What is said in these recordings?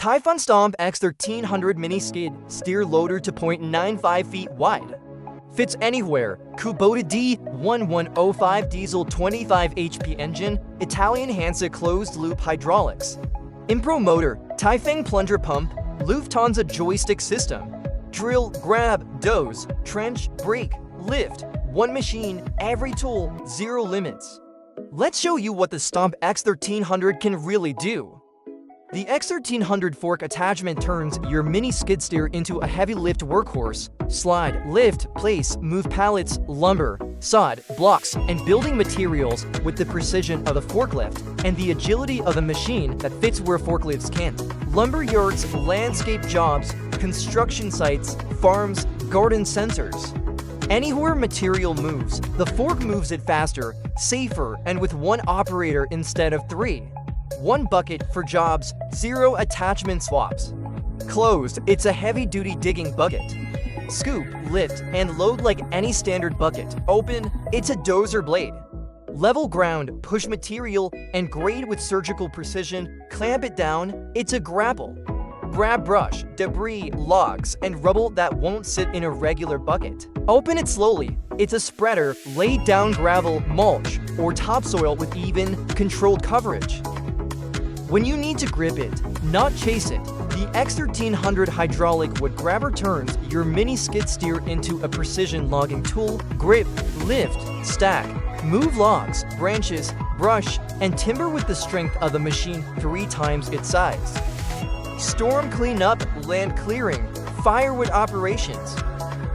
TYPHON STOMP X1300 mini skid steer loader to 0.95 feet wide. Fits anywhere. Kubota D1105 diesel 25 HP engine, Italian Hansa closed loop hydraulics. Impro motor, TYPHON plunger pump, Lufthansa joystick system. Drill, grab, doze, trench, brake, lift. One machine, every tool, zero limits. Let's show you what the Stomp X1300 can really do. The X1300 fork attachment turns your mini skid steer into a heavy lift workhorse. Slide, lift, place, move pallets, lumber, sod, blocks, and building materials with the precision of a forklift and the agility of a machine that fits where forklifts can't. Lumber yards, landscape jobs, construction sites, farms, garden sensors. Anywhere material moves, the fork moves it faster, safer, and with one operator instead of three. One bucket for jobs, zero attachment swaps. Closed, it's a heavy-duty digging bucket. Scoop, lift, and load like any standard bucket. Open, it's a dozer blade. Level ground, push material, and grade with surgical precision. Clamp it down, it's a grapple. Grab brush, debris, logs, and rubble that won't sit in a regular bucket. Open it slowly. It's a spreader, lay down gravel, mulch, or topsoil with even, controlled coverage. When you need to grip it, not chase it, the X1300 hydraulic wood grabber turns your mini skid steer into a precision logging tool. Grip, lift, stack, move logs, branches, brush, and timber with the strength of a machine 3 times its size. Storm cleanup, land clearing, firewood operations.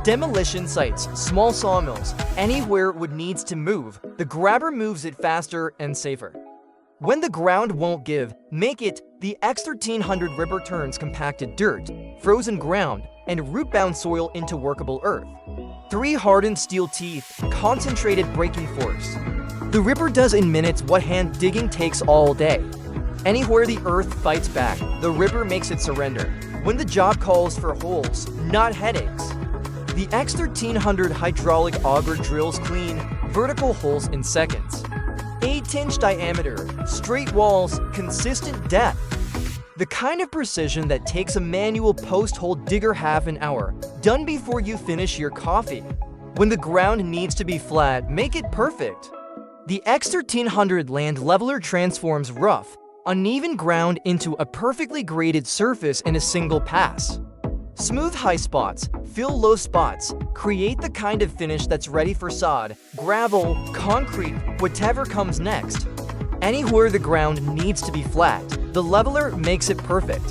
Demolition sites, small sawmills, anywhere wood needs to move, the grabber moves it faster and safer. When the ground won't give, make it. The X1300 ripper turns compacted dirt, frozen ground, and root-bound soil into workable earth. 3 hardened steel teeth, concentrated braking force. The ripper does in minutes what hand digging takes all day. Anywhere the earth fights back, the ripper makes it surrender. When the job calls for holes, not headaches. The X1300 hydraulic auger drills clean, vertical holes in seconds. 8-inch diameter, straight walls, consistent depth. The kind of precision that takes a manual post-hole digger half an hour, done before you finish your coffee. When the ground needs to be flat, make it perfect. The X1300 land leveler transforms rough, uneven ground into a perfectly graded surface in a single pass. Smooth high spots, fill low spots, create the kind of finish that's ready for sod, gravel, concrete, whatever comes next. Anywhere the ground needs to be flat, the leveler makes it perfect.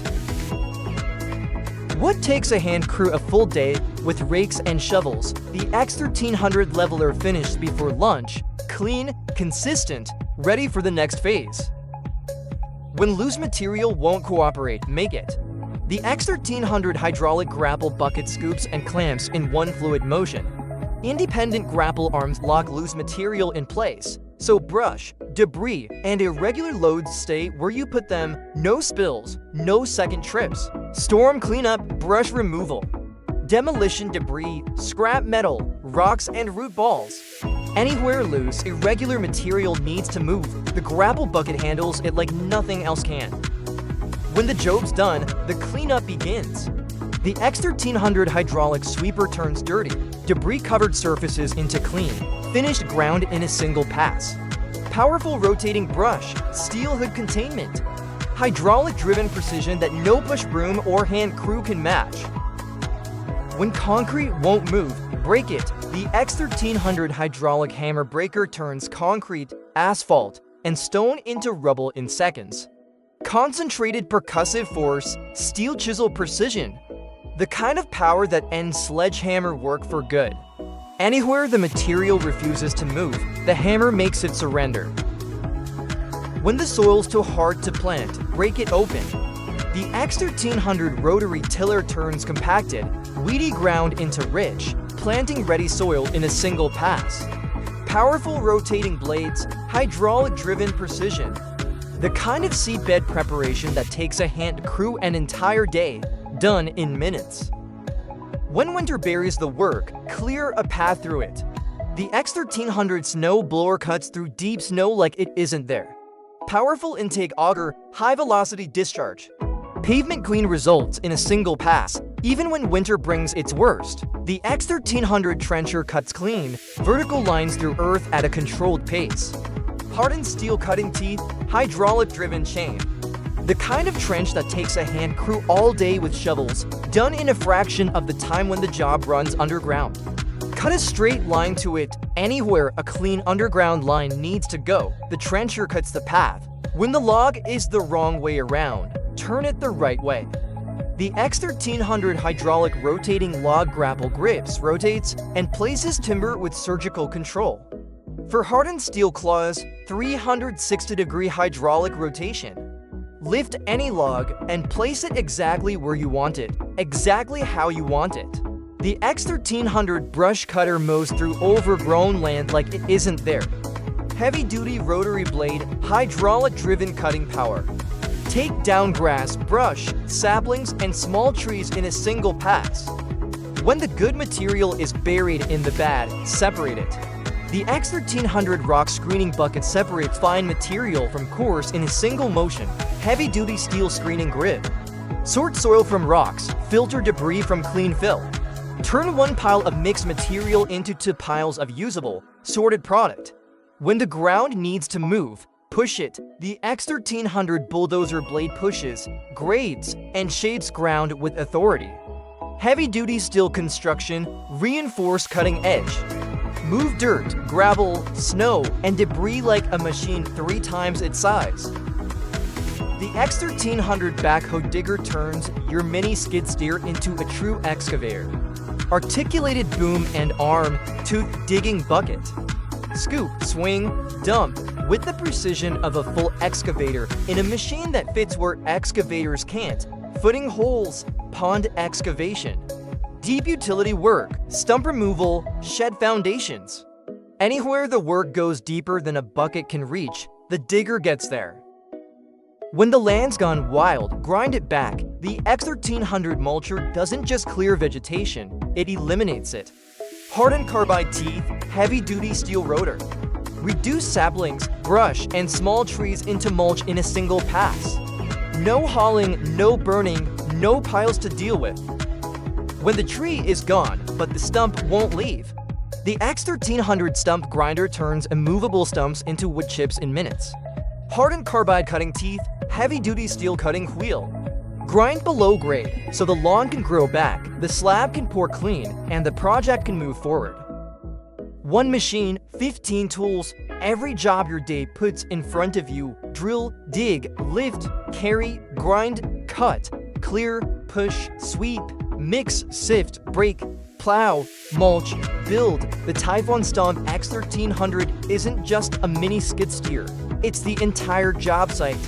What takes a hand crew a full day with rakes and shovels, the X1300 leveler finished before lunch, clean, consistent, ready for the next phase. When loose material won't cooperate, make it. The X1300 hydraulic grapple bucket scoops and clamps in one fluid motion. Independent grapple arms lock loose material in place, so brush, debris, and irregular loads stay where you put them. No spills, no second trips. Storm cleanup, brush removal. Demolition debris, scrap metal, rocks, and root balls. Anywhere loose, irregular material needs to move, the grapple bucket handles it like nothing else can. When the job's done, the cleanup begins. The X1300 hydraulic sweeper turns dirty, debris-covered surfaces into clean, finished ground in a single pass. Powerful rotating brush, steel hood containment. Hydraulic-driven precision that no push broom or hand crew can match. When concrete won't move, break it. The X1300 hydraulic hammer breaker turns concrete, asphalt, and stone into rubble in seconds. Concentrated percussive force, steel chisel precision. The kind of power that ends sledgehammer work for good. Anywhere the material refuses to move, the hammer makes it surrender. When the soil's too hard to plant, break it open. The X1300 rotary tiller turns compacted, weedy ground into rich, planting-ready soil in a single pass. Powerful rotating blades, hydraulic-driven precision. The kind of seedbed preparation that takes a hand crew an entire day, done in minutes. When winter buries the work, clear a path through it. The X1300 snow blower cuts through deep snow like it isn't there. Powerful intake auger, high velocity discharge. Pavement clean results in a single pass, even when winter brings its worst. The X1300 trencher cuts clean, vertical lines through earth at a controlled pace. Hardened steel cutting teeth, hydraulic-driven chain. The kind of trench that takes a hand crew all day with shovels, done in a fraction of the time when the job runs underground. Cut a straight line to it. Anywhere a clean underground line needs to go, the trencher cuts the path. When the log is the wrong way around, turn it the right way. The X1300 hydraulic rotating log grapple grips, rotates, and places timber with surgical control. For hardened steel claws, 360-degree hydraulic rotation. Lift any log and place it exactly where you want it, exactly how you want it. The X1300 brush cutter mows through overgrown land like it isn't there. Heavy-duty rotary blade, hydraulic-driven cutting power. Take down grass, brush, saplings, and small trees in a single pass. When the good material is buried in the bad, separate it. The X1300 rock screening bucket separates fine material from coarse in a single motion. Heavy-duty steel screening grid. Sort soil from rocks, filter debris from clean fill. Turn one pile of mixed material into 2 piles of usable, sorted product. When the ground needs to move, push it. The X1300 bulldozer blade pushes, grades, and shapes ground with authority. Heavy-duty steel construction, reinforced cutting edge. Move dirt, gravel, snow, and debris like a machine 3 times its size. The X1300 backhoe digger turns your mini skid steer into a true excavator. Articulated boom and arm, tooth digging bucket. Scoop, swing, dump, with the precision of a full excavator in a machine that fits where excavators can't. Footing holes, pond excavation. Deep utility work, stump removal, shed foundations. Anywhere the work goes deeper than a bucket can reach, the digger gets there. When the land's gone wild, grind it back. The X1300 mulcher doesn't just clear vegetation, it eliminates it. Hardened carbide teeth, heavy-duty steel rotor. Reduce saplings, brush, and small trees into mulch in a single pass. No hauling, no burning, no piles to deal with. When the tree is gone, but the stump won't leave. The X1300 stump grinder turns immovable stumps into wood chips in minutes. Hardened carbide cutting teeth, heavy-duty steel cutting wheel. Grind below grade, so the lawn can grow back, the slab can pour clean, and the project can move forward. One machine, 15 tools, every job your day puts in front of you. Drill, dig, lift, carry, grind, cut, clear, push, sweep, mix, sift, break, plow, mulch, build. The TYPHON Stomp X1300 isn't just a mini skid steer. It's the entire job site.